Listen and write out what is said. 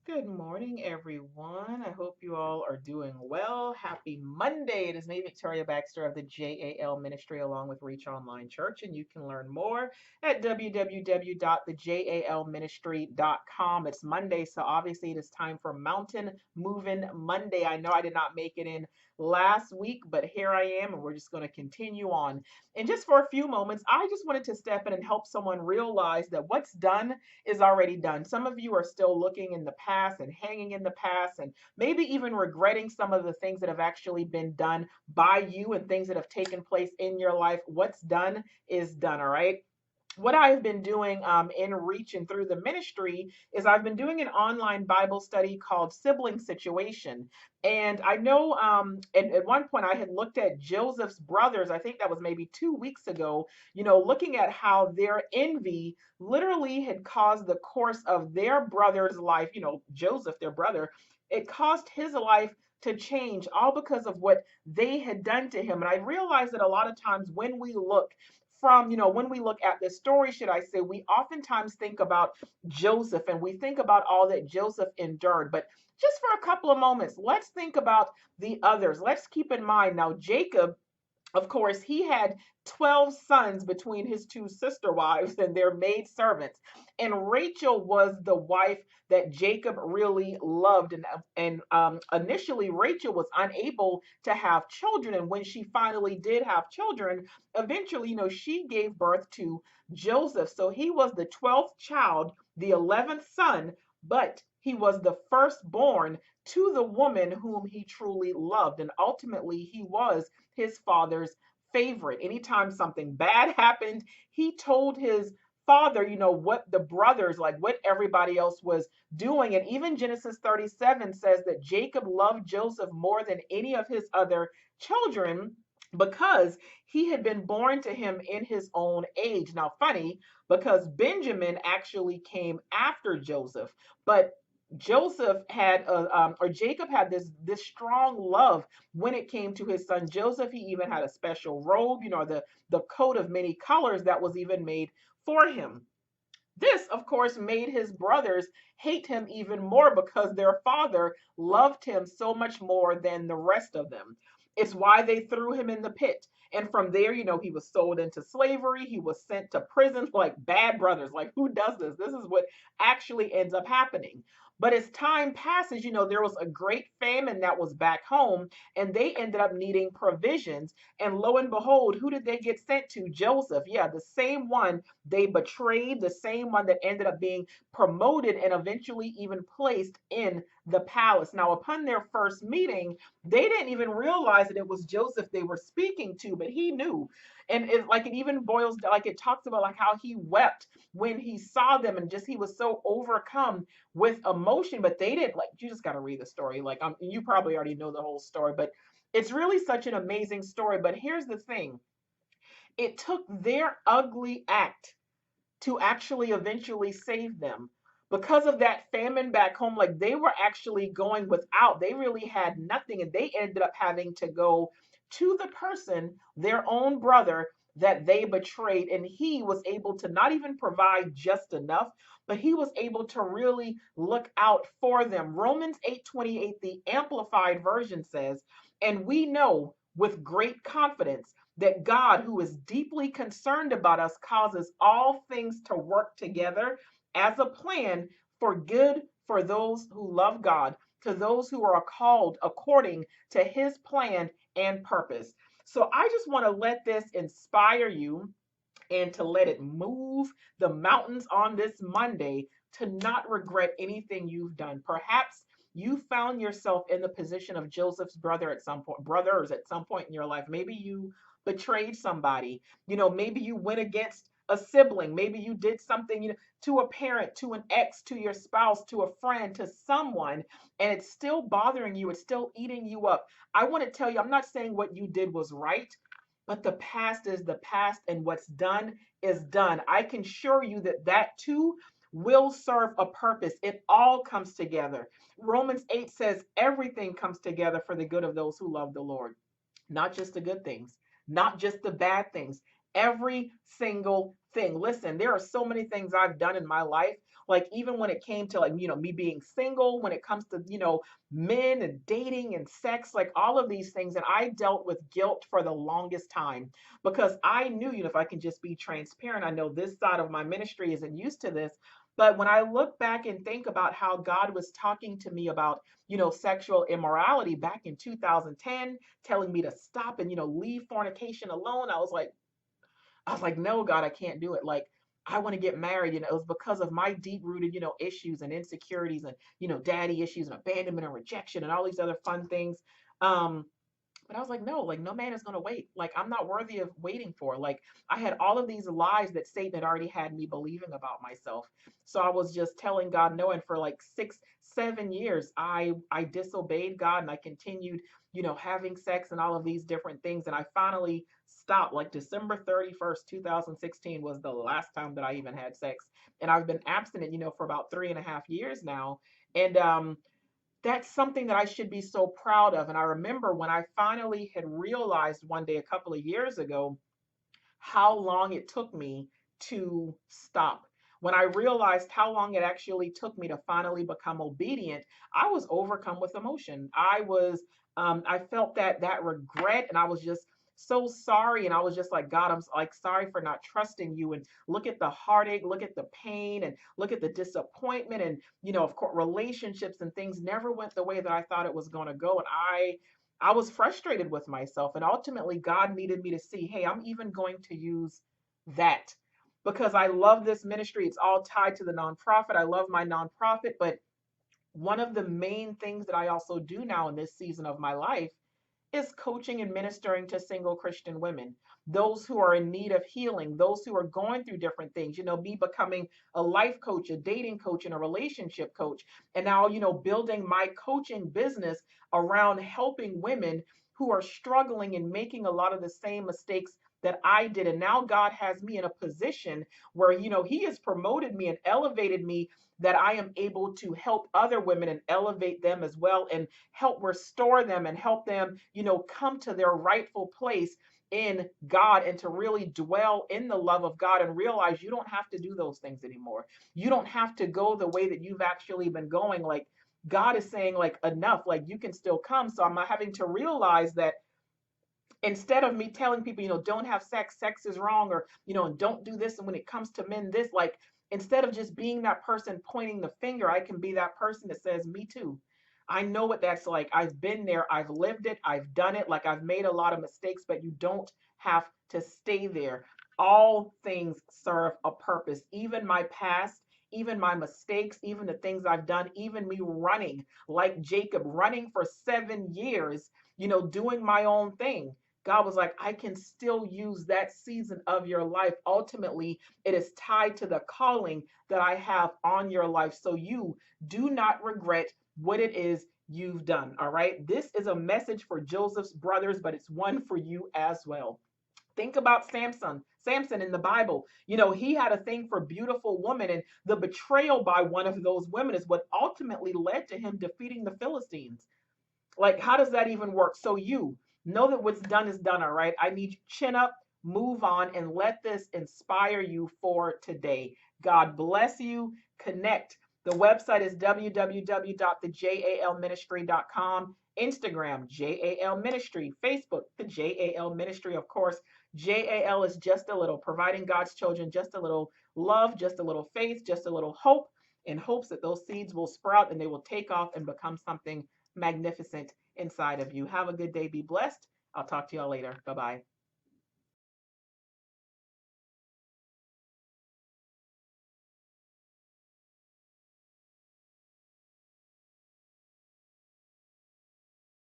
Good morning, everyone. I hope you all are doing well. Happy Monday. It is me, Victoria Baxter of the JAL Ministry, along with Reach Online Church, and you can learn more at www.thejalministry.com. It's Monday, so obviously it is time for Mountain Moving Monday. I know I did not make it in last week, but here I am, and we're just going to continue on. And just for a few moments, I just wanted to step in and help someone realize that what's done is already done. Some of you are still looking in the past and hanging in the past and maybe even regretting some of the things that have actually been done by you and things that have taken place in your life. What's done is done, all right? What I've been doing in Reach and through the ministry is I've been doing an online Bible study called Sibling Situation. And I know at one point I had looked at Joseph's brothers, I think that was maybe 2 weeks ago, looking at how their envy literally had caused the course of their brother's life, Joseph, their brother, it caused his life to change all because of what they had done to him. And I realized that a lot of times when we look at this story, should I say, we oftentimes think about Joseph and we think about all that Joseph endured. But just for a couple of moments, let's think about the others. Let's keep in mind now, Jacob, of course, he had 12 sons between his two sister wives and their maid servants. And Rachel was the wife that Jacob really loved. And initially, Rachel was unable to have children. And when she finally did have children, eventually, she gave birth to Joseph. So he was the 12th child, the 11th son, but he was the firstborn to the woman whom he truly loved. And ultimately, he was his father's favorite. Anytime something bad happened, he told his father, what the brothers, like what everybody else was doing. And even Genesis 37 says that Jacob loved Joseph more than any of his other children because he had been born to him in his own age. Now, funny, because Benjamin actually came after Joseph, but Jacob had this strong love when it came to his son Joseph. He even had a special robe, the coat of many colors that was even made for him. This, of course, made his brothers hate him even more because their father loved him so much more than the rest of them. It's why they threw him in the pit. And from there, he was sold into slavery. He was sent to prison like bad brothers. Like, who does this? This is what actually ends up happening. But as time passes, there was a great famine that was back home, and they ended up needing provisions. And lo and behold, who did they get sent to? Joseph. Yeah, the same one they betrayed, the same one that ended up being promoted and eventually even placed in the palace. Now, upon their first meeting, they didn't even realize that it was Joseph they were speaking to, but he knew. And it even boils down, like it talks about like how he wept when he saw them and just he was so overcome with emotion. But they didn't, like, you just got to read the story. Like, you probably already know the whole story, but it's really such an amazing story. But here's the thing, it took their ugly act to actually eventually save them. Because of that famine back home, like they were actually going without, they really had nothing, and they ended up having to go to the person, their own brother, that they betrayed. And he was able to not even provide just enough, but he was able to really look out for them. Romans 8:28, the Amplified Version says, and we know with great confidence that God, who is deeply concerned about us, causes all things to work together as a plan for good for those who love God, to those who are called according to his plan and purpose. So I just want to let this inspire you and to let it move the mountains on this Monday to not regret anything you've done. Perhaps you found yourself in the position of Joseph's brothers at some point in your life. Maybe you betrayed somebody. Maybe you went against a sibling. Maybe you did something, to a parent, to an ex, to your spouse, to a friend, to someone, and it's still bothering you. It's still eating you up. I want to tell you, I'm not saying what you did was right, but the past is the past, and what's done is done. I can assure you that that too will serve a purpose. It all comes together. Romans 8 says everything comes together for the good of those who love the Lord, not just the good things, not just the bad things. Every single thing. Listen, there are so many things I've done in my life. Like even when it came to like, me being single, when it comes to, men and dating and sex, like all of these things. And I dealt with guilt for the longest time because I knew, if I can just be transparent, I know this side of my ministry isn't used to this. But when I look back and think about how God was talking to me about, sexual immorality back in 2010, telling me to stop and, leave fornication alone, I was like, no, God, I can't do it. Like, I want to get married. It was because of my deep rooted, issues and insecurities and, daddy issues and abandonment and rejection and all these other fun things. Um, but I was like, no, like no man is gonna wait. Like I'm not worthy of waiting for. Like I had all of these lies that Satan had already had me believing about myself. So I was just telling God no. And for like 6, 7 years, I disobeyed God and I continued, having sex and all of these different things. And I finally stopped. Like December 31st, 2016 was the last time that I even had sex. And I've been abstinent, for about 3.5 years now. And that's something that I should be so proud of. And I remember when I finally had realized one day a couple of years ago how long it took me to stop. When I realized how long it actually took me to finally become obedient, I was overcome with emotion. I felt that regret, and I was just so sorry. And I was just like, God, I'm like sorry for not trusting you. And look at the heartache, look at the pain, and look at the disappointment. And of course, relationships and things never went the way that I thought it was going to go. And I was frustrated with myself. And ultimately, God needed me to see, hey, I'm even going to use that because I love this ministry. It's all tied to the nonprofit. I love my nonprofit. But one of the main things that I also do now in this season of my life is coaching and ministering to single Christian women, those who are in need of healing, those who are going through different things, me becoming a life coach, a dating coach, and a relationship coach. And now, building my coaching business around helping women who are struggling and making a lot of the same mistakes that I did. And now God has me in a position where, He has promoted me and elevated me that I am able to help other women and elevate them as well and help restore them and help them, come to their rightful place in God and to really dwell in the love of God and realize you don't have to do those things anymore. You don't have to go the way that you've actually been going. Like God is saying, like, enough, like you can still come. So I'm having to realize that instead of me telling people, don't have sex, sex is wrong, or, and don't do this. And when it comes to men, this, like, instead of just being that person pointing the finger, I can be that person that says, me too. I know what that's like. I've been there. I've lived it. I've done it. Like I've made a lot of mistakes, but you don't have to stay there. All things serve a purpose, even my past, even my mistakes, even the things I've done, even me running like Jacob, running for 7 years, doing my own thing. God was like, I can still use that season of your life. Ultimately, it is tied to the calling that I have on your life. So you do not regret what it is you've done. All right. This is a message for Joseph's brothers, but it's one for you as well. Think about Samson. Samson in the Bible, he had a thing for beautiful women, and the betrayal by one of those women is what ultimately led to him defeating the Philistines. Like, how does that even work? So you know that what's done is done, all right? I need you chin up, move on, and let this inspire you for today. God bless you. Connect. The website is www.thejalministry.com. Instagram, JAL Ministry. Facebook, the JAL Ministry. Of course, JAL is just a little, providing God's children just a little love, just a little faith, just a little hope, in hopes that those seeds will sprout and they will take off and become something magnificent inside of you. Have a good day. Be blessed. I'll talk to y'all later. Bye bye.